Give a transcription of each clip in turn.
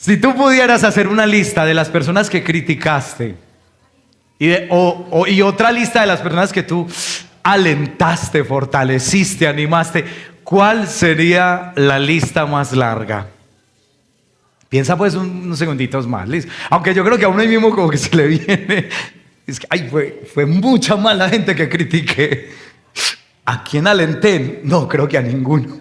Si tú pudieras hacer una lista de las personas que criticaste y otra lista de las personas que tú alentaste, fortaleciste, animaste, ¿cuál sería la lista más larga? Piensa pues unos segunditos más, listo. Aunque yo creo que a uno ahí mismo como que se le viene, es que ay, fue mucha mala gente que critiqué. ¿A quién alenté? No, creo que a ninguno.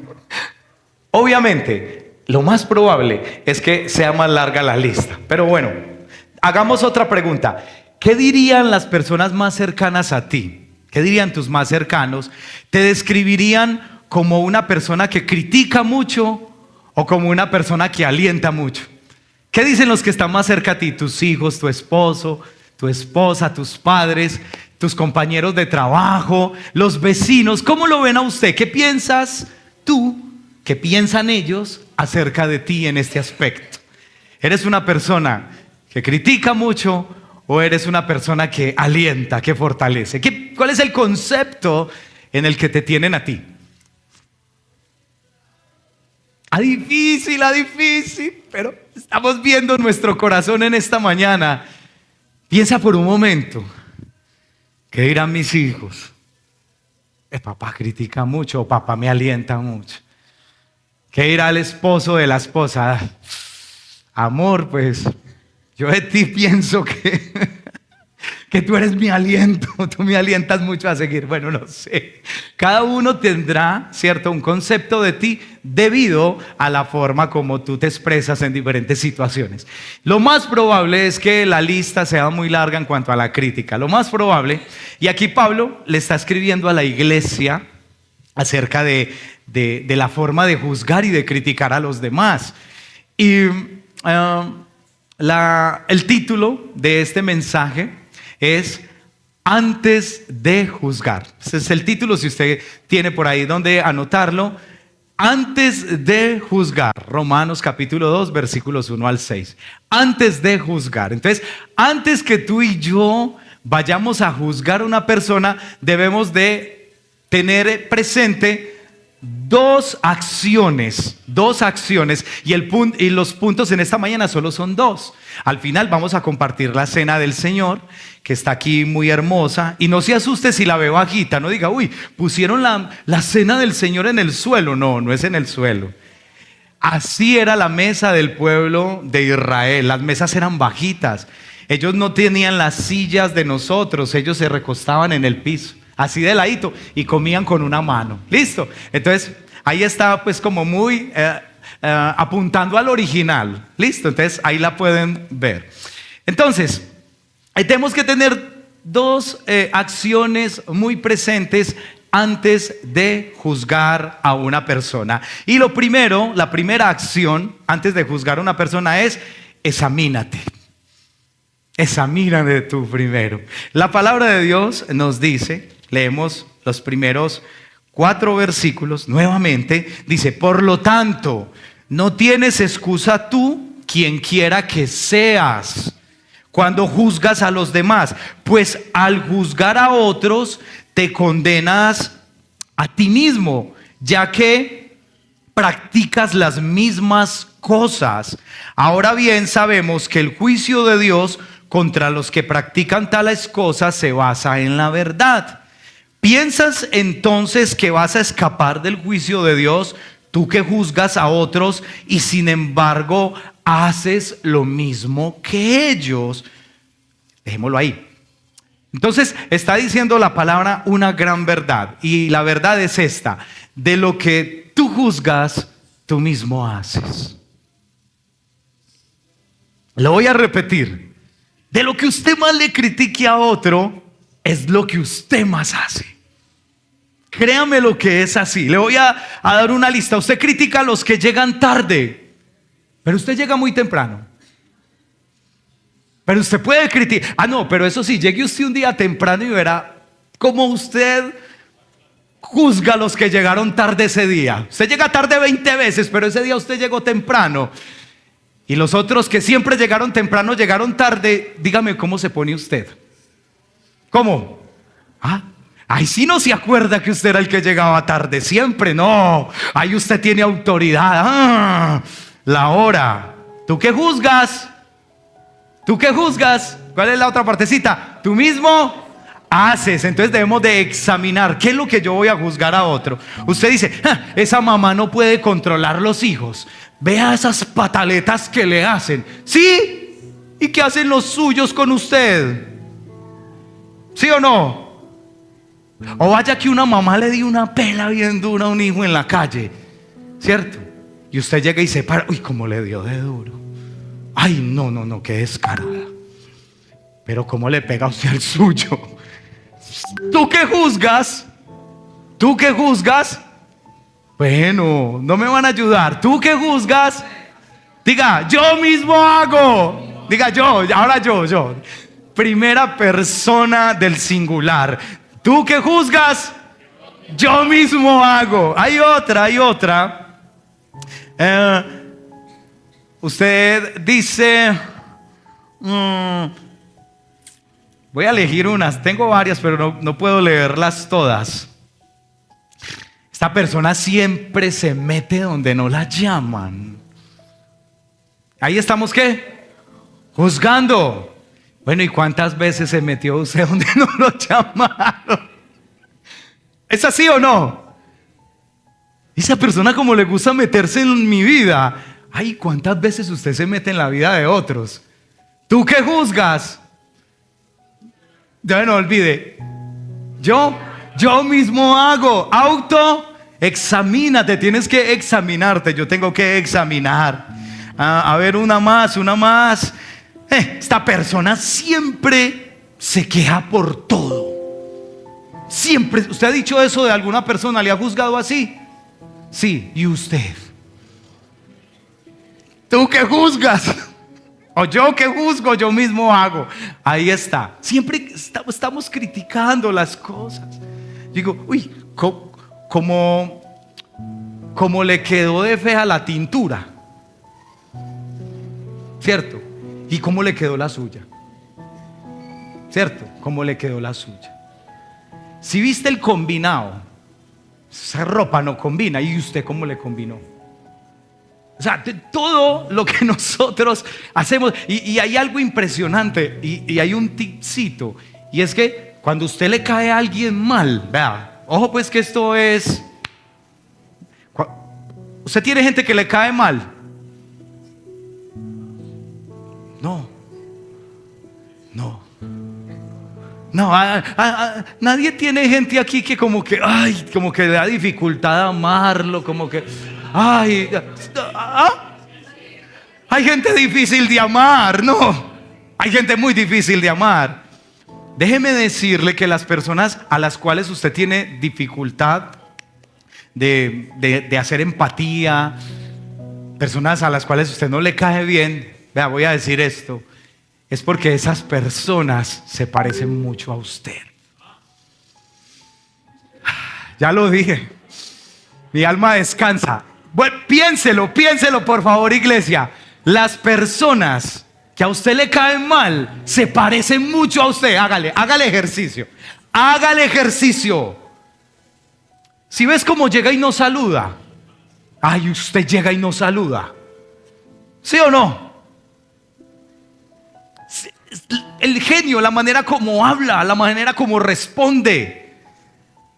Obviamente, lo más probable es que sea más larga la lista. Pero bueno, hagamos otra pregunta. ¿Qué dirían las personas más cercanas a ti? ¿Qué dirían tus más cercanos? ¿Te describirían como una persona que critica mucho o como una persona que alienta mucho? ¿Qué dicen los que están más cerca a ti? Tus hijos, tu esposo, tu esposa, tus padres, tus compañeros de trabajo, los vecinos. ¿Cómo lo ven a usted? ¿Qué piensas tú? ¿Qué piensan ellos acerca de ti en este aspecto? ¿Eres una persona que critica mucho o eres una persona que alienta, que fortalece? ¿Cuál es el concepto en el que te tienen a ti? A difícil, pero estamos viendo nuestro corazón en esta mañana. Piensa por un momento, ¿qué dirán mis hijos? Papá critica mucho o papá me alienta mucho. ¿Qué dirá el esposo de la esposa? Amor, pues yo de ti pienso que tú eres mi aliento, tú me alientas mucho a seguir. Bueno, no sé. Cada uno tendrá, ¿cierto?, un concepto de ti debido a la forma como tú te expresas en diferentes situaciones. Lo más probable es que la lista sea muy larga en cuanto a la crítica. Lo más probable, y aquí Pablo le está escribiendo a la iglesia acerca de la forma de juzgar y de criticar a los demás. Y el título de este mensaje es Antes de juzgar. Ese es el título, si usted tiene por ahí donde anotarlo. Antes de juzgar. Romanos capítulo 2, versículos 1 al 6. Antes de juzgar. Entonces, antes que tú y yo vayamos a juzgar a una persona, debemos de tener presente dos acciones y los puntos en esta mañana solo son dos. Al final vamos a compartir la cena del Señor, que está aquí muy hermosa, y no se asuste si la ve bajita, no diga, uy, pusieron la cena del Señor en el suelo. No es en el suelo. Así era la mesa del pueblo de Israel, las mesas eran bajitas, ellos no tenían las sillas de nosotros, ellos se recostaban en el piso, así de ladito, y comían con una mano. ¿Listo? Entonces, ahí está pues como muy apuntando al original. ¿Listo? Entonces, ahí la pueden ver. Entonces, tenemos que tener dos acciones muy presentes antes de juzgar a una persona. Y la primera acción antes de juzgar a una persona es examínate. Examínate tú primero. La palabra de Dios nos dice, leemos los primeros 4 versículos nuevamente, dice, por lo tanto, no tienes excusa tú, quien quiera que seas, cuando juzgas a los demás, pues al juzgar a otros te condenas a ti mismo, ya que practicas las mismas cosas. Ahora bien, sabemos que el juicio de Dios contra los que practican tales cosas se basa en la verdad. ¿Piensas entonces que vas a escapar del juicio de Dios, tú que juzgas a otros y sin embargo haces lo mismo que ellos? Dejémoslo ahí. Entonces está diciendo la palabra una gran verdad, y la verdad es esta: de lo que tú juzgas, tú mismo haces. Lo voy a repetir. De lo que usted más le critique a otro, es lo que usted más hace. Créame lo que es así. Le voy a dar una lista. Usted critica a los que llegan tarde, pero usted llega muy temprano. Pero usted puede criticar. No, pero eso sí, llegue usted un día temprano y verá cómo usted juzga a los que llegaron tarde ese día. Usted llega tarde 20 veces, pero ese día usted llegó temprano. Y los otros que siempre llegaron temprano, llegaron tarde. Dígame cómo se pone usted. ¿Cómo? Ahí sí no se acuerda que usted era el que llegaba tarde siempre. No, ahí usted tiene autoridad. La hora. ¿Tú qué juzgas? ¿Tú qué juzgas? ¿Cuál es la otra partecita? Tú mismo haces. Entonces debemos de examinar qué es lo que yo voy a juzgar a otro. Usted dice, esa mamá no puede controlar los hijos. Vea esas pataletas que le hacen. ¿Sí? ¿Y qué hacen los suyos con usted? ¿Sí o no? O vaya que una mamá le dio una pela bien dura a un hijo en la calle, ¿cierto? Y usted llega y se para, uy, cómo le dio de duro. Ay, no, qué descarada. Pero cómo le pega a usted al suyo. ¿Tú qué juzgas? ¿Tú qué juzgas? Bueno, no me van a ayudar. ¿Tú qué juzgas? Diga, yo mismo hago. Diga yo, ahora yo. Primera persona del singular. ¿Tú qué juzgas? Yo mismo hago. Hay otra. Usted dice, voy a elegir unas. Tengo varias, pero no puedo leerlas todas. Esta persona siempre se mete donde no la llaman. Ahí estamos, ¿qué? Juzgando. Bueno, ¿y cuántas veces se metió usted donde no lo llamaron? ¿Es así o no? Esa persona como le gusta meterse en mi vida. Ay, ¿cuántas veces usted se mete en la vida de otros? ¿Tú qué juzgas? Ya no olvide. Yo mismo hago. Examínate, tienes que examinarte. Yo tengo que examinar. A ver, una más. Esta persona siempre se queja por todo. Siempre. ¿Usted ha dicho eso de alguna persona? ¿Le ha juzgado así? Sí, ¿y usted? ¿Tú qué juzgas? O yo que juzgo, yo mismo hago. Ahí está. Siempre estamos criticando las cosas. Digo, uy, como le quedó de fea la tintura, ¿cierto? ¿Y cómo le quedó la suya? ¿Cierto? ¿Cómo le quedó la suya? Si viste el combinado, esa ropa no combina. ¿Y usted cómo le combinó? O sea, todo lo que nosotros hacemos. Y hay algo impresionante. Y hay un tipcito. Y es que cuando usted le cae a alguien mal, vea, ojo pues que esto es. ¿Usted tiene gente que le cae mal? No, nadie tiene gente aquí que como que le da dificultad a amarlo, como que, hay gente difícil de amar, no, hay gente muy difícil de amar. Déjeme decirle que las personas a las cuales usted tiene dificultad de hacer empatía, personas a las cuales usted no le cae bien, vea, voy a decir esto. Es porque esas personas se parecen mucho a usted. Ya lo dije. Mi alma descansa. Bueno, piénselo por favor, iglesia. Las personas que a usted le caen mal se parecen mucho a usted. Hágale ejercicio. Hágale ejercicio. Si ves cómo llega y no saluda. Ay, usted llega y no saluda. ¿Sí o no? El genio, la manera como habla, la manera como responde,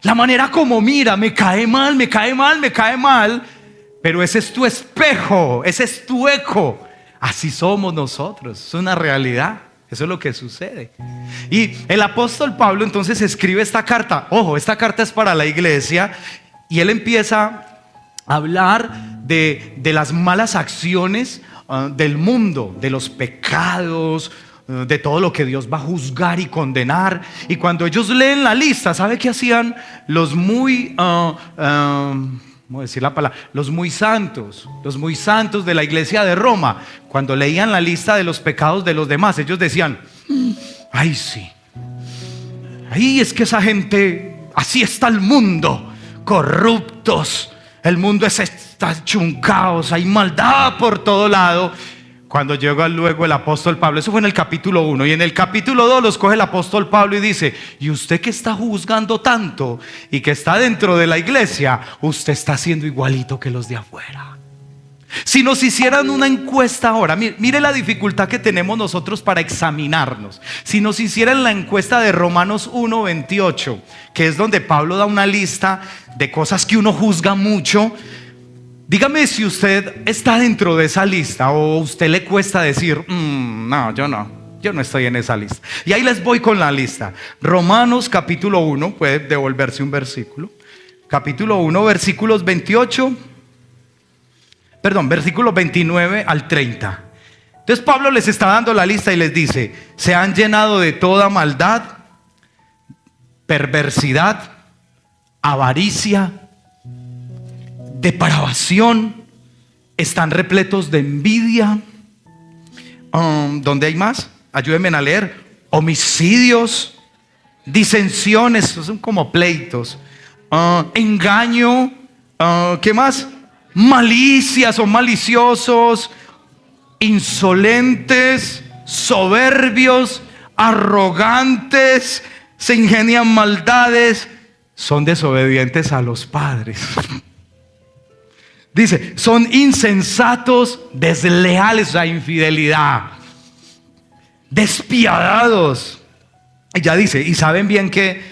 la manera como mira, me cae mal, pero ese es tu espejo, ese es tu eco. Así somos nosotros, es una realidad, eso es lo que sucede. Y el apóstol Pablo entonces escribe esta carta. Ojo, esta carta es para la iglesia. Y él empieza a hablar de las malas acciones del mundo, de los pecados, de todo lo que Dios va a juzgar y condenar. Y cuando ellos leen la lista, ¿sabe qué hacían los muy ¿cómo decir la palabra? Los muy santos de la iglesia de Roma? Cuando leían la lista de los pecados de los demás, ellos decían, ay sí, ay, es que esa gente, así está el mundo, corruptos, el mundo está hecho un caos, hay maldad por todo lado. Cuando llega luego el apóstol Pablo, eso fue en el capítulo 1, y en el capítulo 2 los coge el apóstol Pablo y dice, y usted que está juzgando tanto y que está dentro de la iglesia, usted está siendo igualito que los de afuera. Si nos hicieran una encuesta ahora, mire la dificultad que tenemos nosotros para examinarnos. Si nos hicieran la encuesta de Romanos 1:28, que es donde Pablo da una lista de cosas que uno juzga mucho, dígame si usted está dentro de esa lista o a usted le cuesta decir, no, yo no estoy en esa lista. Y ahí les voy con la lista. Romanos capítulo 1, puede devolverse un versículo. Capítulo 1, versículos 29 al 30. Entonces Pablo les está dando la lista y les dice: se han llenado de toda maldad, perversidad, avaricia, depravación, están repletos de envidia. ¿Dónde hay más? Ayúdenme a leer. Homicidios, disensiones, son como pleitos, engaño, ¿qué más? Malicia, son maliciosos, insolentes, soberbios, arrogantes, se ingenian maldades, son desobedientes a los padres. Dice, son insensatos, desleales, o sea, infidelidad, despiadados. Y ya dice, y saben bien que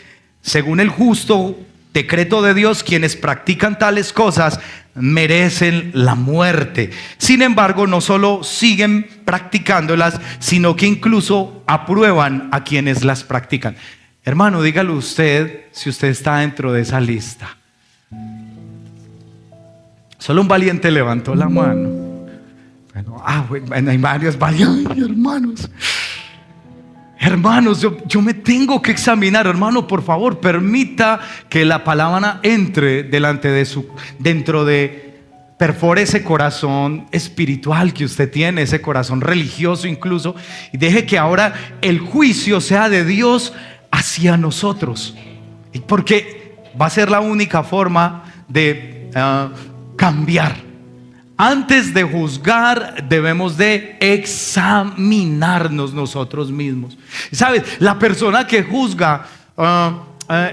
según el justo decreto de Dios, quienes practican tales cosas merecen la muerte. Sin embargo, no solo siguen practicándolas, sino que incluso aprueban a quienes las practican. Hermano, dígalo usted si usted está dentro de esa lista. Solo un valiente levantó la mano. Bueno, hay varios valientes, hermanos. Hermanos, yo me tengo que examinar. Hermano, por favor, permita que la palabra entre perfore ese corazón espiritual que usted tiene, ese corazón religioso incluso, y deje que ahora el juicio sea de Dios hacia nosotros, porque va a ser la única forma de cambiar. Antes de juzgar, debemos de examinarnos nosotros mismos. ¿Sabes? La persona que juzga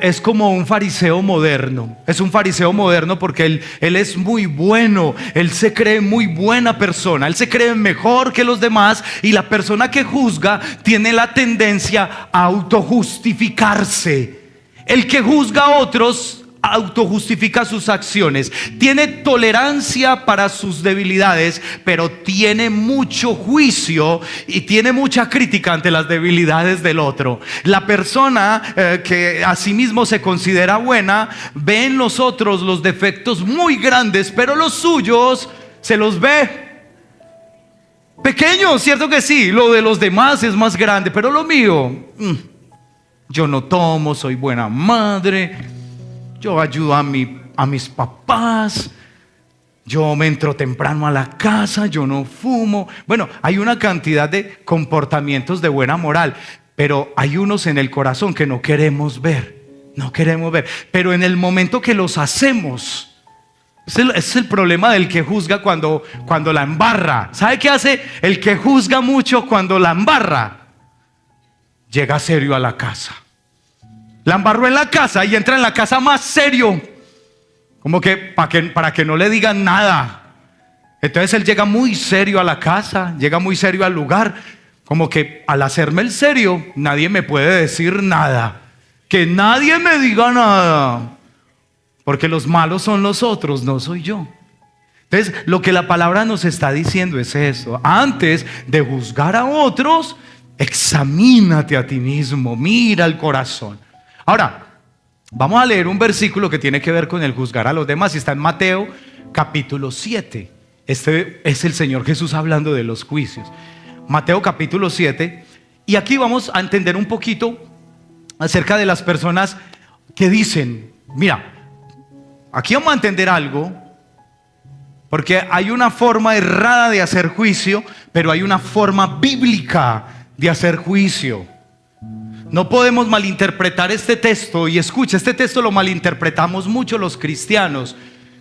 es como un fariseo moderno. Es un fariseo moderno porque él es muy bueno. Él se cree muy buena persona. Él se cree mejor que los demás. Y la persona que juzga tiene la tendencia a autojustificarse. El que juzga a otros autojustifica sus acciones, tiene tolerancia para sus debilidades, pero tiene mucho juicio y tiene mucha crítica ante las debilidades del otro. La persona que a sí mismo se considera buena ve en los otros los defectos muy grandes, pero los suyos se los ve pequeños. Cierto que sí, lo de los demás es más grande, pero lo mío, yo no tomo, soy buena madre, yo ayudo a mis papás, yo me entro temprano a la casa, yo no fumo. Bueno, hay una cantidad de comportamientos de buena moral, pero hay unos en el corazón que no queremos ver. Pero en el momento que los hacemos, es el problema del que juzga cuando la embarra. ¿Sabe qué hace el que juzga mucho cuando la embarra? Llega serio a la casa. La embarró en la casa y entra en la casa más serio, como que para que no le digan nada. Entonces él llega muy serio a la casa, llega muy serio al lugar, como que al hacerme el serio nadie me puede decir nada, que nadie me diga nada, porque los malos son los otros, no soy yo. Entonces lo que la palabra nos está diciendo es eso: antes de juzgar a otros, examínate a ti mismo, mira el corazón. Ahora, vamos a leer un versículo que tiene que ver con el juzgar a los demás y está en Mateo capítulo 7. Este es el Señor Jesús hablando de los juicios. Mateo capítulo 7. Y aquí vamos a entender un poquito acerca de las personas que dicen, mira, aquí vamos a entender algo, porque hay una forma errada de hacer juicio, pero hay una forma bíblica de hacer juicio. No podemos malinterpretar este texto. Y escucha, este texto lo malinterpretamos mucho los cristianos.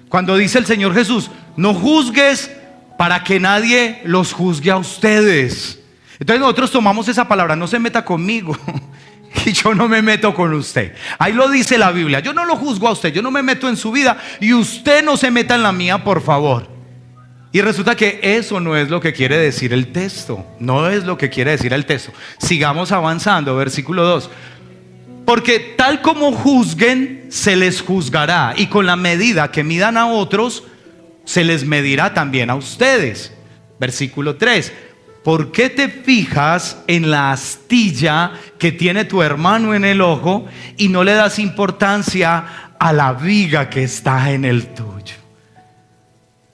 Cuando dice el Señor Jesús, no juzgues para que nadie los juzgue a ustedes. Entonces nosotros tomamos esa palabra, no se meta conmigo y yo no me meto con usted. Ahí lo dice la Biblia, yo no lo juzgo a usted, yo no me meto en su vida y usted no se meta en la mía, por favor. Y resulta que eso no es lo que quiere decir el texto. No es lo que quiere decir el texto. Sigamos avanzando, versículo 2. Porque tal como juzguen, se les juzgará. Y con la medida que midan a otros, se les medirá también a ustedes. Versículo 3. ¿Por qué te fijas en la astilla que tiene tu hermano en el ojo y no le das importancia a la viga que está en el tuyo?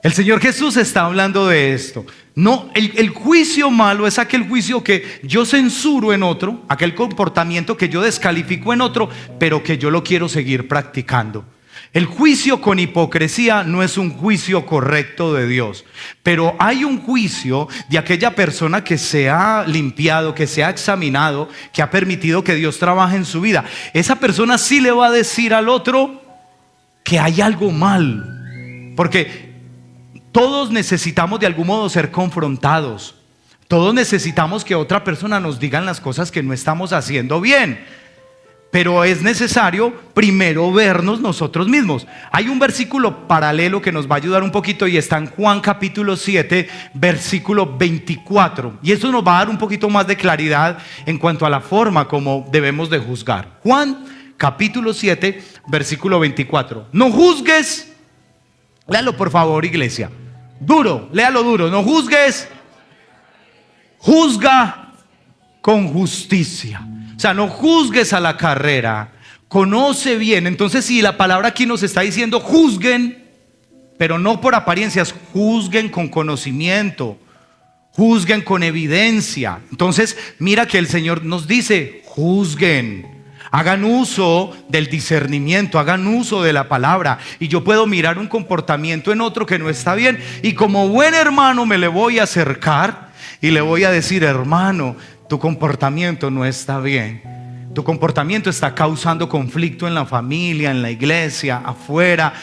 El Señor Jesús está hablando de esto. No, el juicio malo es aquel juicio que yo censuro en otro, aquel comportamiento que yo descalifico en otro, pero que yo lo quiero seguir practicando. El juicio con hipocresía no es un juicio correcto de Dios, pero hay un juicio de aquella persona que se ha limpiado, que se ha examinado, que ha permitido que Dios trabaje en su vida. Esa persona sí le va a decir al otro que hay algo mal, porque todos necesitamos de algún modo ser confrontados. Todos necesitamos que otra persona nos diga las cosas que no estamos haciendo bien. Pero es necesario primero vernos nosotros mismos. Hay un versículo paralelo que nos va a ayudar un poquito y está en Juan capítulo 7, versículo 24. Y eso nos va a dar un poquito más de claridad en cuanto a la forma como debemos de juzgar. Juan capítulo 7, versículo 24. No juzgues. Léalo por favor, iglesia. Duro, léalo duro. No juzgues. Juzga con justicia. O sea, no juzgues a la carrera. Conoce bien. Entonces, si la palabra aquí nos está diciendo juzguen, pero no por apariencias, juzguen con conocimiento, juzguen con evidencia. Entonces, mira que el Señor nos dice, juzguen. Hagan uso del discernimiento, hagan uso de la palabra. Y yo puedo mirar un comportamiento en otro que no está bien, y como buen hermano me le voy a acercar y le voy a decir: hermano, tu comportamiento no está bien. Tu comportamiento está causando conflicto en la familia, en la iglesia, afuera.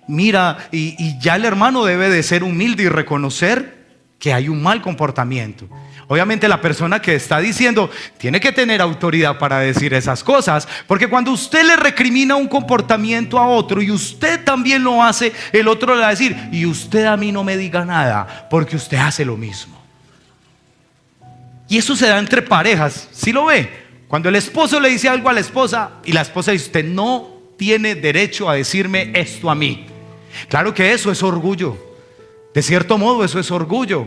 Mira, y ya el hermano debe de ser humilde y reconocer que hay un mal comportamiento. Obviamente la persona que está diciendo tiene que tener autoridad para decir esas cosas, porque cuando usted le recrimina un comportamiento a otro y usted también lo hace, el otro le va a decir: y usted a mí no me diga nada porque usted hace lo mismo. Y eso se da entre parejas, ¿sí lo ve? Cuando el esposo le dice algo a la esposa y la esposa dice: usted no tiene derecho a decirme esto a mí. Claro que eso es orgullo. De cierto modo eso es orgullo.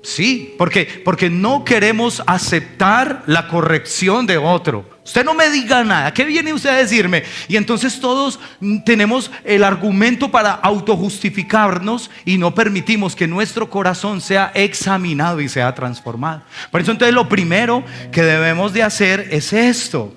Sí, porque no queremos aceptar la corrección de otro. Usted no me diga nada, ¿qué viene usted a decirme? Y entonces todos tenemos el argumento para autojustificarnos y no permitimos que nuestro corazón sea examinado y sea transformado. Por eso entonces lo primero que debemos de hacer es esto.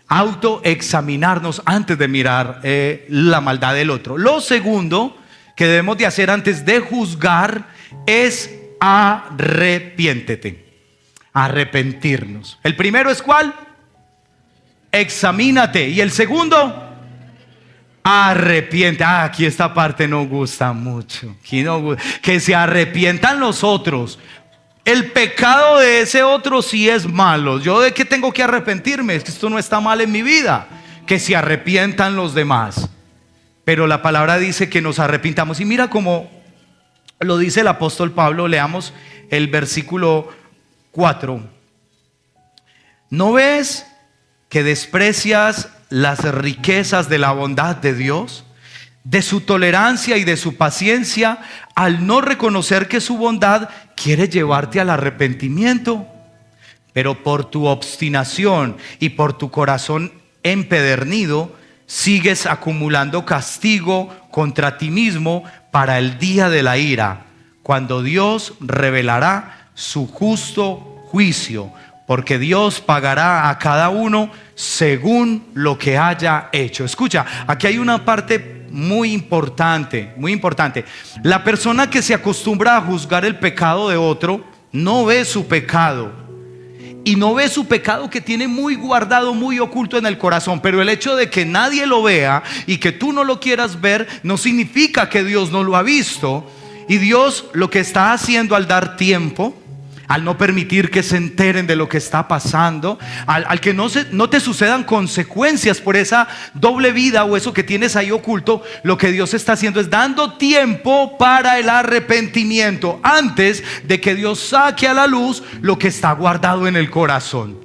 Autoexaminarnos antes de mirar la maldad del otro. Lo segundo que debemos de hacer antes de juzgar es arrepentirnos. El primero es ¿cuál? Examínate. Y el segundo, arrepiente. Aquí esta parte no gusta mucho. Aquí no gusta. Que se arrepientan los otros. El pecado de ese otro sí es malo. ¿Yo de qué tengo que arrepentirme? Es que esto no está mal en mi vida. Que se arrepientan los demás. Pero la palabra dice que nos arrepintamos. Y mira cómo lo dice el apóstol Pablo. Leamos el versículo 4. ¿No ves que desprecias las riquezas de la bondad de Dios, de su tolerancia y de su paciencia, al no reconocer que su bondad quiere llevarte al arrepentimiento? Pero por tu obstinación y por tu corazón empedernido, sigues acumulando castigo contra ti mismo para el día de la ira, cuando Dios revelará su justo juicio, porque Dios pagará a cada uno según lo que haya hecho. Escucha, aquí hay una parte muy importante, muy importante. La persona que se acostumbra a juzgar el pecado de otro no ve su pecado. Y no ve su pecado que tiene muy guardado, muy oculto en el corazón. Pero el hecho de que nadie lo vea y que tú no lo quieras ver no significa que Dios no lo ha visto. Y Dios lo que está haciendo al dar tiempo, al no permitir que se enteren de lo que está pasando, al que no te sucedan consecuencias por esa doble vida o eso que tienes ahí oculto, lo que Dios está haciendo es dando tiempo para el arrepentimiento antes de que Dios saque a la luz lo que está guardado en el corazón.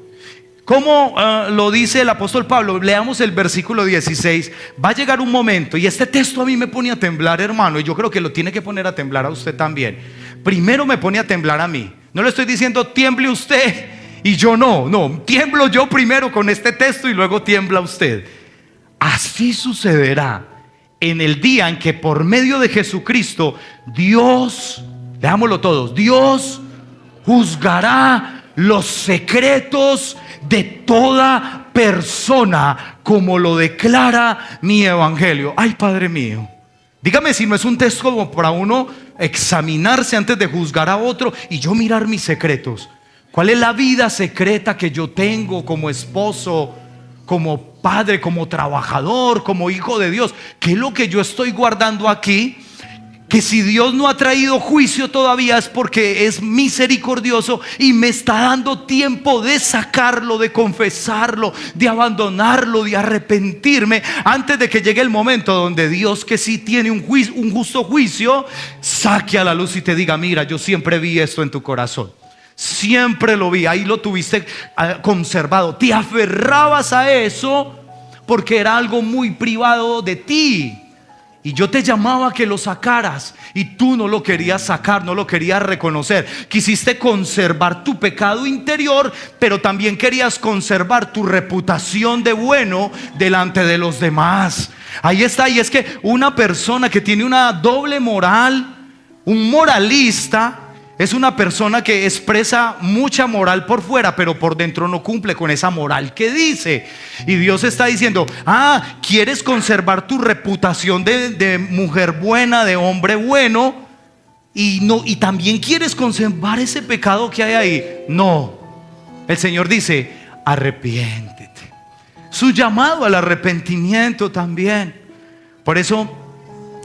Como lo dice el apóstol Pablo, leamos el versículo 16. Va a llegar un momento, y este texto a mí me pone a temblar, hermano, y yo creo que lo tiene que poner a temblar a usted también. Primero me pone a temblar a mí. No le estoy diciendo tiemble usted y yo no, tiemblo yo primero con este texto y luego tiembla usted. Así sucederá en el día en que por medio de Jesucristo Dios, leámoslo todos, Dios juzgará los secretos de toda persona, como lo declara mi evangelio. Ay, Padre mío, dígame si no es un texto como para uno examinarse antes de juzgar a otro y yo mirar mis secretos. ¿Cuál es la vida secreta que yo tengo como esposo, como padre, como trabajador, como hijo de Dios? ¿Qué es lo que yo estoy guardando aquí? Que si Dios no ha traído juicio todavía es porque es misericordioso y me está dando tiempo de sacarlo, de confesarlo, de abandonarlo, de arrepentirme antes de que llegue el momento donde Dios, que sí tiene un justo juicio, saque a la luz y te diga: mira, yo siempre vi esto en tu corazón, siempre lo vi, ahí lo tuviste conservado, te aferrabas a eso porque era algo muy privado de ti. Y yo te llamaba a que lo sacaras y tú no lo querías sacar, no lo querías reconocer. Quisiste conservar tu pecado interior, pero también querías conservar tu reputación de bueno delante de los demás. Ahí está, y es que una persona que tiene una doble moral, un moralista, es una persona que expresa mucha moral por fuera, pero por dentro no cumple con esa moral que dice. Y Dios está diciendo: ¿quieres conservar tu reputación de mujer buena, de hombre bueno? Y también quieres conservar ese pecado que hay ahí. No, el Señor dice: arrepiéntete. Su llamado al arrepentimiento también. Por eso,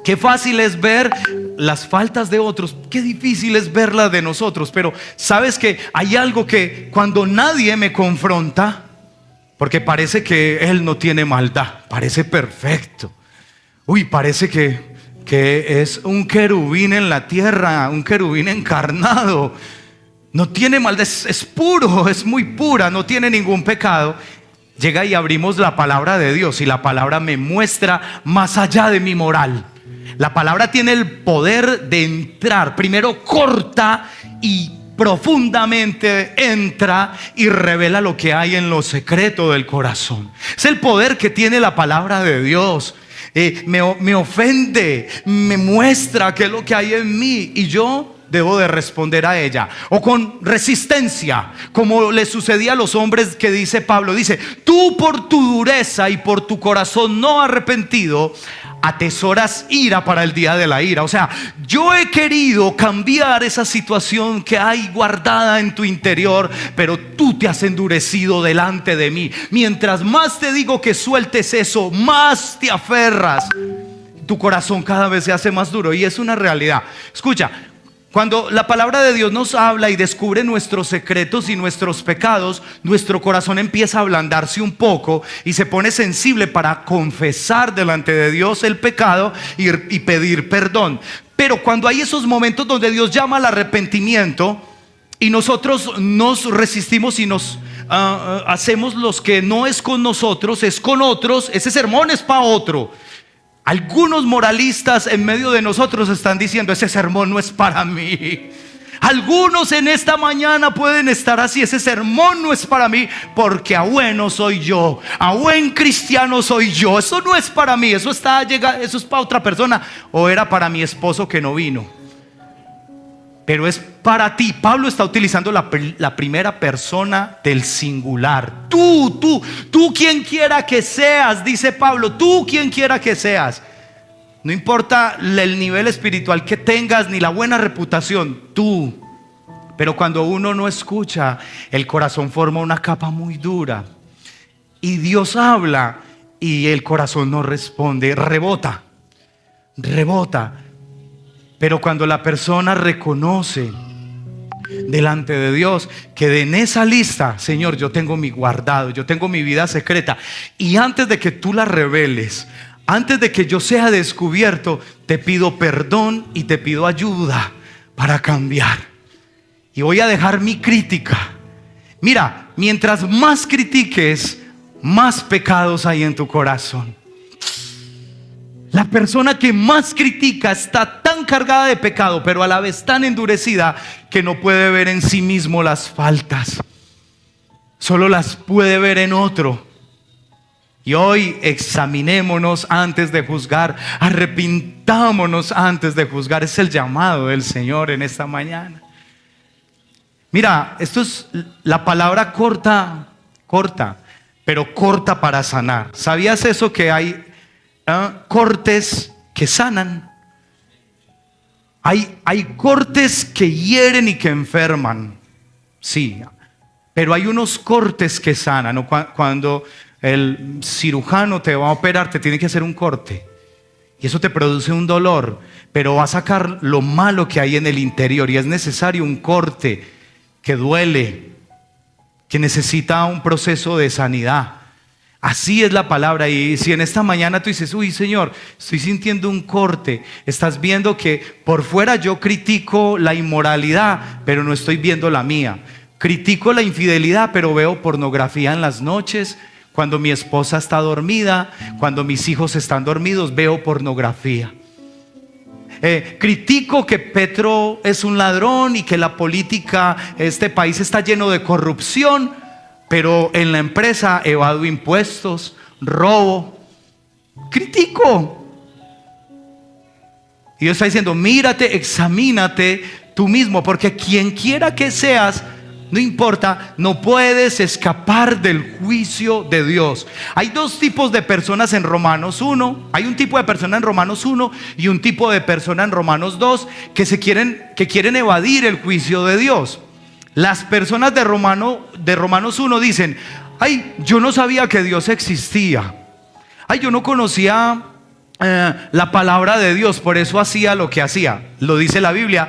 qué fácil es ver las faltas de otros, qué difícil es ver las de nosotros. Pero sabes que hay algo que cuando nadie me confronta, porque parece que él no tiene maldad, parece perfecto, parece que es un querubín en la tierra, un querubín encarnado, no tiene maldad, es puro, es muy pura, no tiene ningún pecado. Llega y abrimos la palabra de Dios y la palabra me muestra más allá de mi moral. La palabra tiene el poder de entrar. Primero corta y profundamente entra y revela lo que hay en lo secreto del corazón. Es el poder que tiene la palabra de Dios. Me ofende, me muestra qué es lo que hay en mí y yo debo de responder a ella, o con resistencia, como le sucedía a los hombres que dice Pablo. Dice: tú por tu dureza y por tu corazón no arrepentido atesoras ira para el día de la ira. O sea, yo he querido cambiar esa situación que hay guardada en tu interior, pero tú te has endurecido delante de mí. Mientras más te digo que sueltes eso, más te aferras. Tu corazón cada vez se hace más duro y es una realidad. Escucha, cuando la palabra de Dios nos habla y descubre nuestros secretos y nuestros pecados, nuestro corazón empieza a ablandarse un poco y se pone sensible para confesar delante de Dios el pecado y pedir perdón. Pero cuando hay esos momentos donde Dios llama al arrepentimiento y nosotros nos resistimos y nos hacemos los que no es con nosotros, es con otros, ese sermón es para otro. Algunos moralistas en medio de nosotros están diciendo: ese sermón no es para mí. Algunos en esta mañana pueden estar así: ese sermón no es para mí, porque a bueno soy yo, a buen cristiano soy yo. Eso no es para mí, eso es para otra persona, o era para mi esposo que no vino. Pero es para ti. Pablo está utilizando la primera persona del singular. Tú quien quiera que seas, dice Pablo, tú quien quiera que seas. No importa el nivel espiritual que tengas ni la buena reputación, tú. Pero cuando uno no escucha, el corazón forma una capa muy dura. Y Dios habla y el corazón no responde, rebota. Pero cuando la persona reconoce delante de Dios, que en esa lista, Señor, yo tengo mi guardado, yo tengo mi vida secreta, y antes de que tú la reveles, antes de que yo sea descubierto, te pido perdón y te pido ayuda para cambiar. Y voy a dejar mi crítica. Mira, mientras más critiques, más pecados hay en tu corazón. La persona que más critica está tan cargada de pecado, pero a la vez tan endurecida que no puede ver en sí mismo las faltas. Solo las puede ver en otro. Y hoy examinémonos antes de juzgar, arrepintámonos antes de juzgar. Es el llamado del Señor en esta mañana. Mira, esto es la palabra corta, pero corta para sanar. ¿Sabías eso, que hay cortes que sanan? Hay cortes que hieren y que enferman, sí, pero hay unos cortes que sanan, ¿no? Cuando el cirujano te va a operar, te tiene que hacer un corte y eso te produce un dolor, pero va a sacar lo malo que hay en el interior, y es necesario un corte que duele, que necesita un proceso de sanidad. Así es la palabra. Y si en esta mañana tú dices: uy, Señor, estoy sintiendo un corte, estás viendo que por fuera yo critico la inmoralidad, pero no estoy viendo la mía. Critico la infidelidad, pero veo pornografía en las noches. Cuando mi esposa está dormida, cuando mis hijos están dormidos, veo pornografía. Critico que Petro es un ladrón y que la política, este país está lleno de corrupción, pero en la empresa evado impuestos, robo. Critico. Y Dios está diciendo: mírate, examínate tú mismo, porque quien quiera que seas, no importa, no puedes escapar del juicio de Dios. Hay dos tipos de personas en Romanos 1. Hay un tipo de persona en Romanos 1 y un tipo de persona en Romanos 2 que quieren evadir el juicio de Dios. Las personas de Romanos 1 dicen: ay, yo no sabía que Dios existía. Ay, yo no conocía la palabra de Dios, por eso hacía lo que hacía. Lo dice la Biblia.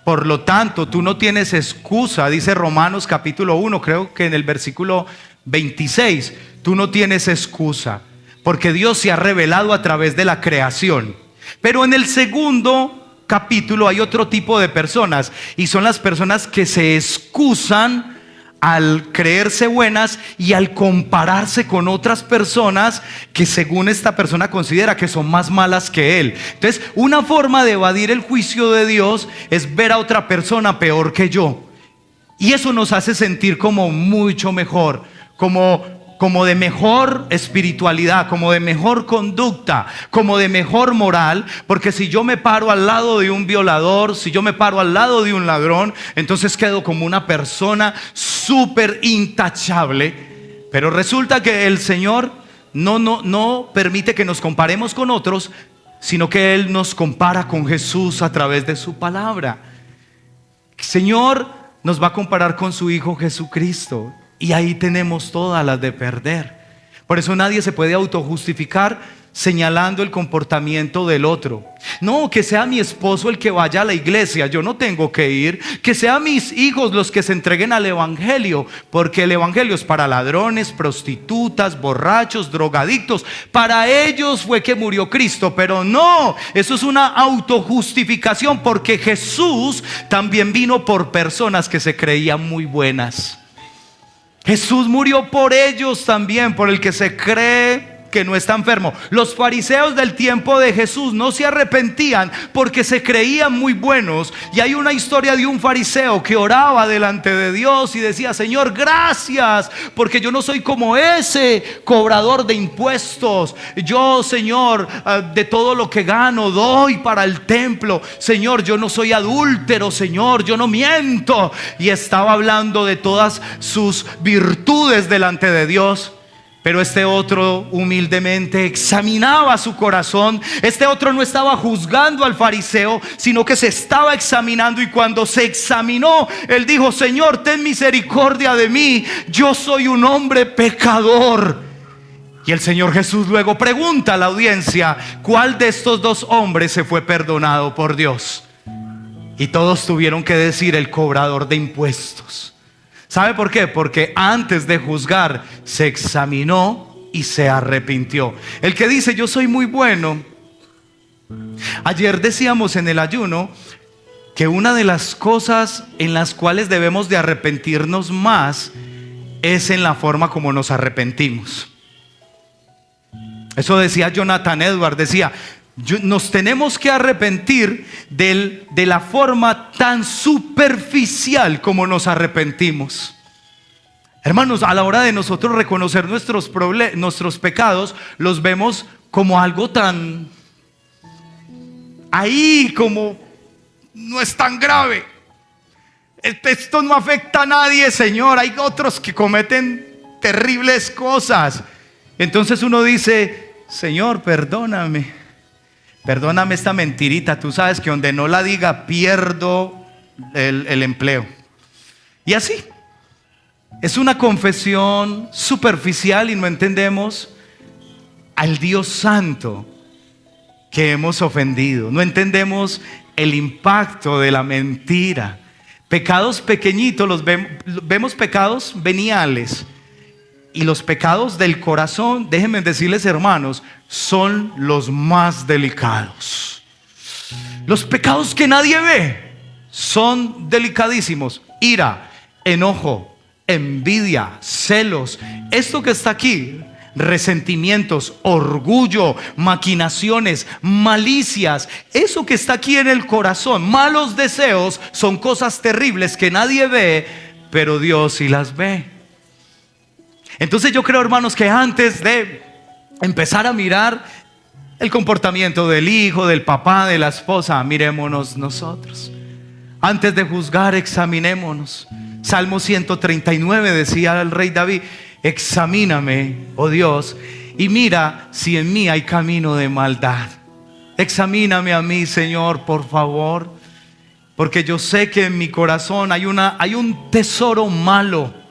Por lo tanto, tú no tienes excusa, dice Romanos capítulo 1, creo que en el versículo 26. Tú no tienes excusa, porque Dios se ha revelado a través de la creación. Pero en el segundo capítulo hay otro tipo de personas, y son las personas que se excusan al creerse buenas y al compararse con otras personas que según esta persona considera que son más malas que él. Entonces, una forma de evadir el juicio de Dios es ver a otra persona peor que yo, y eso nos hace sentir como mucho mejor, como de mejor espiritualidad, como de mejor conducta, como de mejor moral. Porque si yo me paro al lado de un violador, si yo me paro al lado de un ladrón, entonces quedo como una persona súper intachable. Pero resulta que el Señor no permite que nos comparemos con otros, sino que Él nos compara con Jesús a través de su palabra. El Señor nos va a comparar con su Hijo Jesucristo, y ahí tenemos todas las de perder. Por eso nadie se puede autojustificar señalando el comportamiento del otro. No, que sea mi esposo el que vaya a la iglesia, yo no tengo que ir. Que sean mis hijos los que se entreguen al evangelio, porque el evangelio es para ladrones, prostitutas, borrachos, drogadictos. Para ellos fue que murió Cristo. Pero no, eso es una autojustificación, porque Jesús también vino por personas que se creían muy buenas. Jesús murió por ellos también, por el que se cree que no está enfermo. Los fariseos del tiempo de Jesús no se arrepentían porque se creían muy buenos. Y hay una historia de un fariseo que oraba delante de Dios y decía: Señor, gracias, porque yo no soy como ese cobrador de impuestos. Yo, Señor, de todo lo que gano doy para el templo. Señor, yo no soy adúltero. Señor, yo no miento. Y estaba hablando de todas sus virtudes delante de Dios. Pero este otro humildemente examinaba su corazón. Este otro no estaba juzgando al fariseo, sino que se estaba examinando. Y cuando se examinó, él dijo: Señor, ten misericordia de mí, yo soy un hombre pecador. Y el Señor Jesús luego pregunta a la audiencia: ¿cuál de estos dos hombres se fue perdonado por Dios? Y todos tuvieron que decir el cobrador de impuestos. ¿Sabe por qué? Porque antes de juzgar se examinó y se arrepintió. El que dice yo soy muy bueno. Ayer decíamos en el ayuno que una de las cosas en las cuales debemos de arrepentirnos más es en la forma como nos arrepentimos. Eso decía Jonathan Edwards, decía, nos tenemos que arrepentir de la forma tan superficial como nos arrepentimos. Hermanos, a la hora de nosotros reconocer nuestros pecados, los vemos como algo tan ahí, como no es tan grave. Esto no afecta a nadie, Señor. Hay otros que cometen terribles cosas. Entonces uno dice, Señor, perdóname esta mentirita. Tú sabes que donde no la diga pierdo el empleo. Y así, es una confesión superficial y no entendemos al Dios Santo que hemos ofendido. No entendemos el impacto de la mentira. Pecados pequeñitos, vemos pecados veniales. Y los pecados del corazón, déjenme decirles, hermanos, son los más delicados. Los pecados que nadie ve son delicadísimos. Ira, enojo, envidia, celos. Esto que está aquí, resentimientos, orgullo, maquinaciones, malicias, eso que está aquí en el corazón, malos deseos, son cosas terribles que nadie ve, pero Dios sí las ve. Entonces yo creo, hermanos, que antes de empezar a mirar el comportamiento del hijo, del papá, de la esposa, mirémonos nosotros. Antes de juzgar, examinémonos. Salmo 139 decía el rey David: examíname, oh Dios, y mira si en mí hay camino de maldad. Examíname a mí, Señor, por favor, porque yo sé que en mi corazón hay un tesoro malo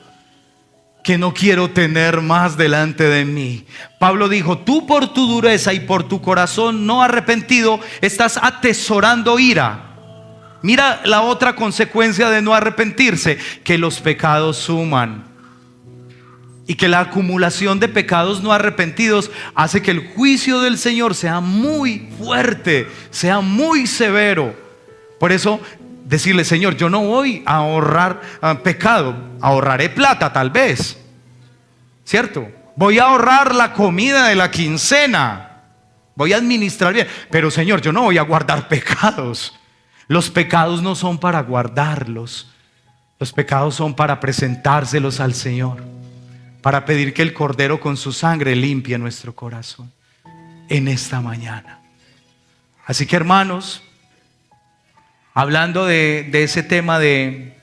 que no quiero tener más delante de mí. Pablo dijo: tú por tu dureza y por tu corazón no arrepentido estás atesorando ira. Mira la otra consecuencia de no arrepentirse: que los pecados suman. Y que la acumulación de pecados no arrepentidos hace que el juicio del Señor sea muy fuerte, sea muy severo. Por eso decirle: Señor, yo no voy a ahorrar pecado, ahorraré plata tal vez, ¿cierto? Voy a ahorrar la comida de la quincena, voy a administrar bien, pero Señor, yo no voy a guardar pecados. Los pecados no son para guardarlos, los pecados son para presentárselos al Señor, para pedir que el Cordero con su sangre limpie nuestro corazón en esta mañana. Así que, hermanos, hablando de ese tema de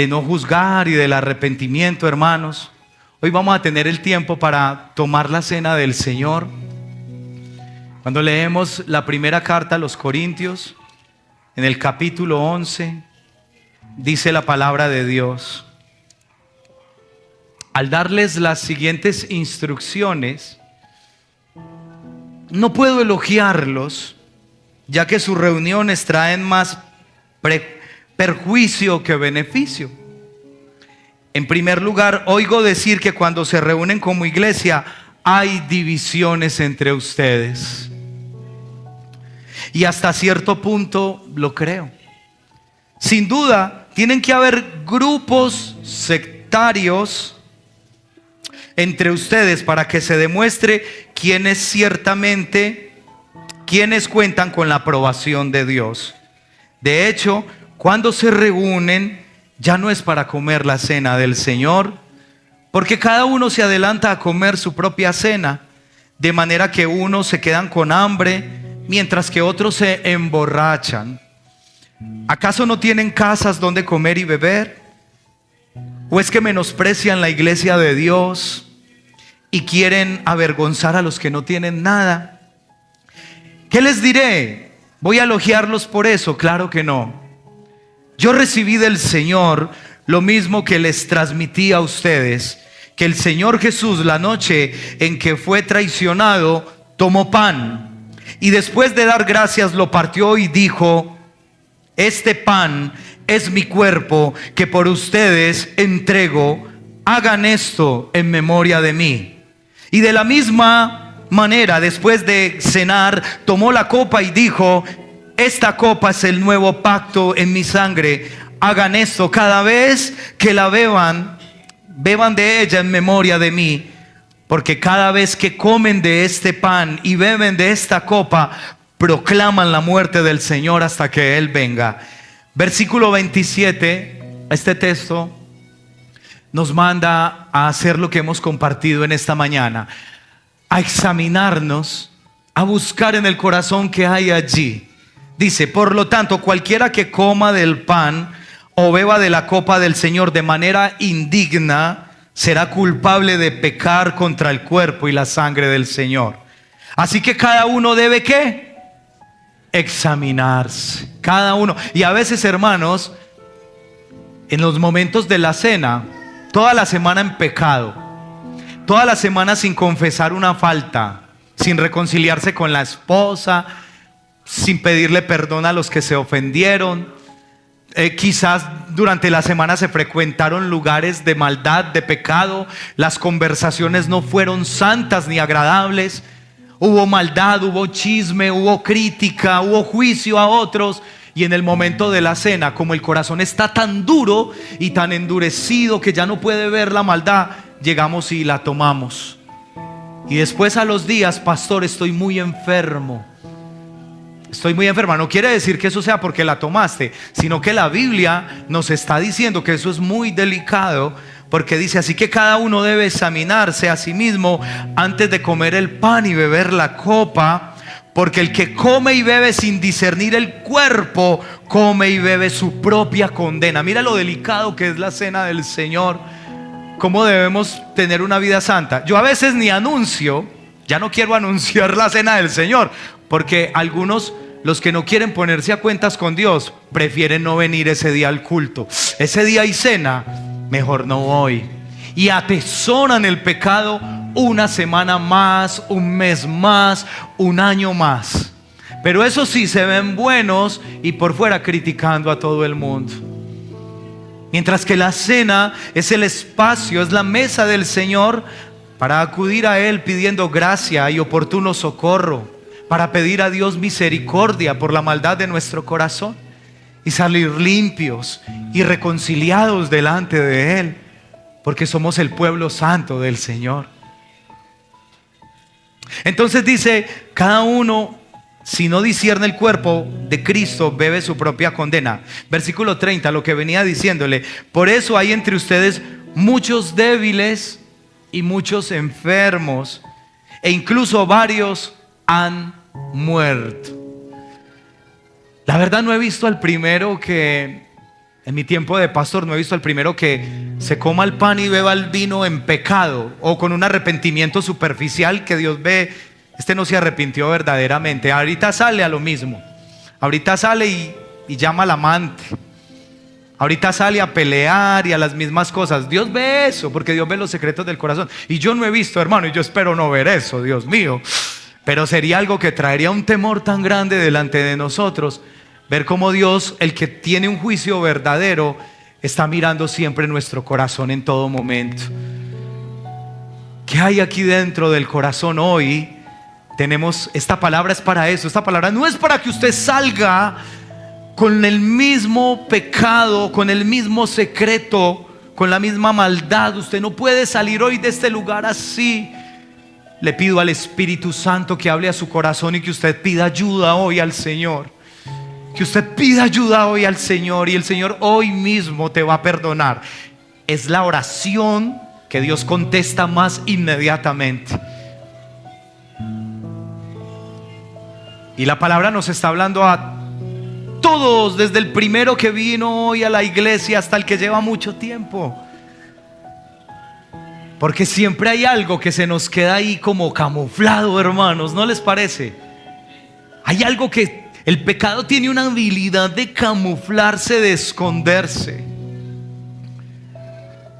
no juzgar y del arrepentimiento, hermanos, hoy vamos a tener el tiempo para tomar la cena del Señor. Cuando leemos la primera carta a los Corintios, en el capítulo 11, dice la palabra de Dios: al darles las siguientes instrucciones, no puedo elogiarlos, ya que sus reuniones traen más perjuicio que beneficio. En primer lugar, oigo decir que cuando se reúnen como iglesia hay divisiones entre ustedes. Y hasta cierto punto lo creo. Sin duda, tienen que haber grupos sectarios entre ustedes para que se demuestre quienes cuentan con la aprobación de Dios. De hecho, cuando se reúnen, ya no es para comer la cena del Señor, porque cada uno se adelanta a comer su propia cena, de manera que unos se quedan con hambre, mientras que otros se emborrachan. ¿Acaso no tienen casas donde comer y beber? ¿O es que menosprecian la iglesia de Dios y quieren avergonzar a los que no tienen nada? ¿Qué les diré? ¿Voy a elogiarlos por eso? Claro que no. Yo recibí del Señor lo mismo que les transmití a ustedes, que el Señor Jesús, la noche en que fue traicionado, tomó pan y después de dar gracias lo partió y dijo: este pan es mi cuerpo que por ustedes entrego. Hagan esto en memoria de mí. Y de la misma manera, después de cenar, tomó la copa y dijo: esta copa es el nuevo pacto en mi sangre. Hagan esto cada vez que la beban, beban de ella en memoria de mí. Porque cada vez que comen de este pan y beben de esta copa, proclaman la muerte del Señor hasta que Él venga. Versículo 27, este texto nos manda a hacer lo que hemos compartido en esta mañana, a examinarnos, a buscar en el corazón que hay allí. Dice: por lo tanto, cualquiera que coma del pan o beba de la copa del Señor de manera indigna, será culpable de pecar contra el cuerpo y la sangre del Señor. Así que cada uno debe, ¿qué? Examinarse. Cada uno. Y a veces, hermanos, en los momentos de la cena, toda la semana en pecado, toda la semana sin confesar una falta, sin reconciliarse con la esposa, sin pedirle perdón a los que se ofendieron. Quizás durante la semana se frecuentaron lugares de maldad, de pecado. Las conversaciones no fueron santas ni agradables. Hubo maldad, hubo chisme, hubo crítica, hubo juicio a otros. Y en el momento de la cena, como el corazón está tan duro y tan endurecido que ya no puede ver la maldad, llegamos y la tomamos. Y después a los días: pastor, estoy muy enfermo. Estoy muy enferma. No quiere decir que eso sea porque la tomaste, sino que la Biblia nos está diciendo que eso es muy delicado, porque dice: así que cada uno debe examinarse a sí mismo antes de comer el pan y beber la copa, porque el que come y bebe sin discernir el cuerpo, come y bebe su propia condena. Mira lo delicado que es la cena del Señor, cómo debemos tener una vida santa. Yo a veces ni anuncio, ya no quiero anunciar la cena del Señor, porque algunos, los que no quieren ponerse a cuentas con Dios, prefieren no venir ese día al culto. Ese día hay cena, mejor no voy. Y atesoran el pecado una semana más, un mes más, un año más. Pero eso sí, se ven buenos y por fuera criticando a todo el mundo. Mientras que la cena es el espacio, es la mesa del Señor para acudir a Él pidiendo gracia y oportuno socorro, para pedir a Dios misericordia por la maldad de nuestro corazón y salir limpios y reconciliados delante de Él, porque somos el pueblo santo del Señor. Entonces dice: cada uno, si no discierne el cuerpo de Cristo, bebe su propia condena. Versículo 30, lo que venía diciéndole: por eso hay entre ustedes muchos débiles y muchos enfermos, e incluso varios han muerto. La verdad, no he visto al primero que, en mi tiempo de pastor, no he visto al primero que se coma el pan y beba el vino en pecado o con un arrepentimiento superficial que Dios ve. Este no se arrepintió verdaderamente. Ahorita sale a lo mismo. Ahorita sale y llama al amante. Ahorita sale a pelear y a las mismas cosas. Dios ve eso, porque Dios ve los secretos del corazón. Y yo no he visto, hermano, y yo espero no ver eso, Dios mío. Pero sería algo que traería un temor tan grande delante de nosotros, ver cómo Dios, el que tiene un juicio verdadero, está mirando siempre nuestro corazón en todo momento. ¿Qué hay aquí dentro del corazón hoy? Esta palabra es para eso. Esta palabra no es para que usted salga con el mismo pecado, con el mismo secreto, con la misma maldad. Usted no puede salir hoy de este lugar así. Le pido al Espíritu Santo que hable a su corazón y que usted pida ayuda hoy al Señor. Que usted pida ayuda hoy al Señor, y el Señor hoy mismo te va a perdonar. Es la oración que Dios contesta más inmediatamente. Y la palabra nos está hablando a todos, desde el primero que vino hoy a la iglesia hasta el que lleva mucho tiempo. Porque siempre hay algo que se nos queda ahí como camuflado, hermanos, ¿no les parece? Hay algo que el pecado tiene una habilidad de camuflarse, de esconderse.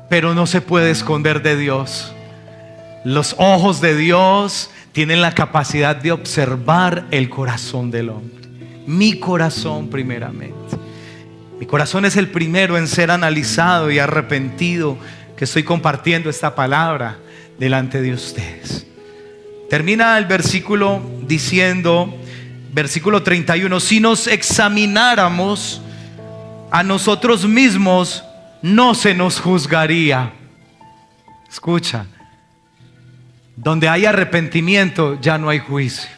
Pero no se puede esconder de Dios. Los ojos de Dios tienen la capacidad de observar el corazón del hombre. Mi corazón primeramente. Mi corazón es el primero en ser analizado y arrepentido que estoy compartiendo esta palabra delante de ustedes. Termina el versículo diciendo, versículo 31, si nos examináramos a nosotros mismos, no se nos juzgaría. Escucha, donde hay arrepentimiento ya no hay juicio.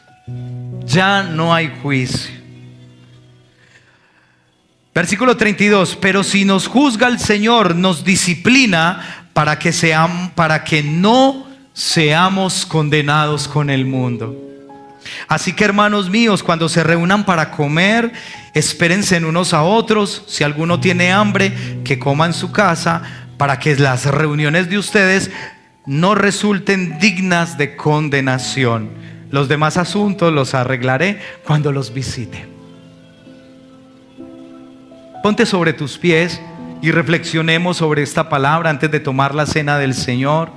Ya no hay juicio. Versículo 32, pero si nos juzga el Señor, nos disciplina para que no seamos condenados con el mundo. Así que, hermanos míos, cuando se reúnan para comer, espérense unos a otros. Si alguno tiene hambre, que coma en su casa, para que las reuniones de ustedes no resulten dignas de condenación. Los demás asuntos los arreglaré cuando los visite. Ponte sobre tus pies y reflexionemos sobre esta palabra antes de tomar la cena del Señor.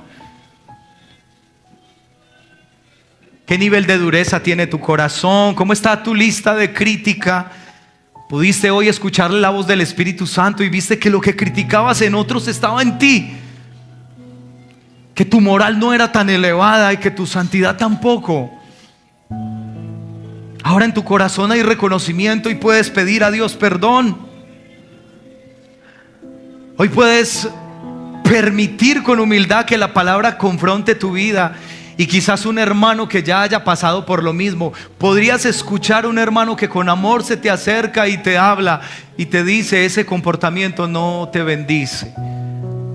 ¿Qué nivel de dureza tiene tu corazón? ¿Cómo está tu lista de crítica? ¿Pudiste hoy escuchar la voz del Espíritu Santo y viste que lo que criticabas en otros estaba en ti? Que tu moral no era tan elevada y que tu santidad tampoco. Ahora en tu corazón hay reconocimiento y puedes pedir a Dios perdón. Hoy puedes permitir con humildad que la palabra confronte tu vida. Y quizás un hermano que ya haya pasado por lo mismo, podrías escuchar a un hermano que con amor se te acerca y te habla y te dice: ese comportamiento no te bendice,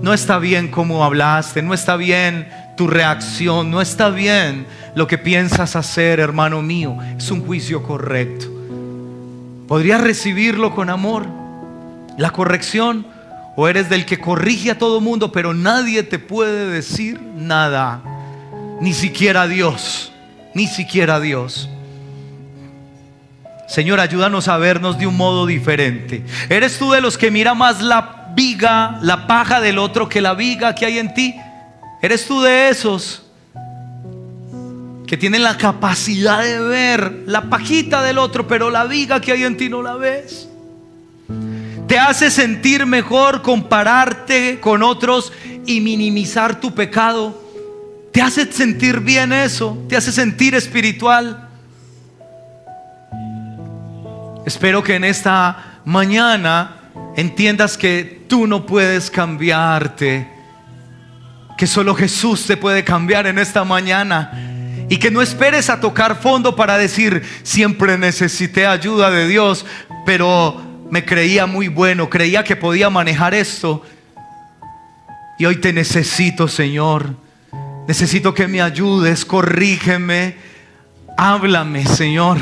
no está bien cómo hablaste, no está bien tu reacción, no está bien lo que piensas hacer, hermano mío. Es un juicio correcto. ¿Podrías recibirlo con amor, la corrección? ¿O eres del que corrige a todo mundo, pero nadie te puede decir nada? Ni siquiera Dios, ni siquiera Dios. Señor, ayúdanos a vernos de un modo diferente. ¿Eres tú de los que mira más la viga, la paja del otro que la viga que hay en ti? ¿Eres tú de esos que tienen la capacidad de ver la pajita del otro, pero la viga que hay en ti no la ves? ¿Te hace sentir mejor compararte con otros y minimizar tu pecado? ¿Te hace sentir bien eso? ¿Te hace sentir espiritual? Espero que en esta mañana entiendas que tú no puedes cambiarte, que solo Jesús te puede cambiar en esta mañana, y que no esperes a tocar fondo para decir: siempre necesité ayuda de Dios, pero me creía muy bueno, creía que podía manejar esto, y hoy te necesito, Señor. Necesito que me ayudes, corrígeme, háblame, Señor.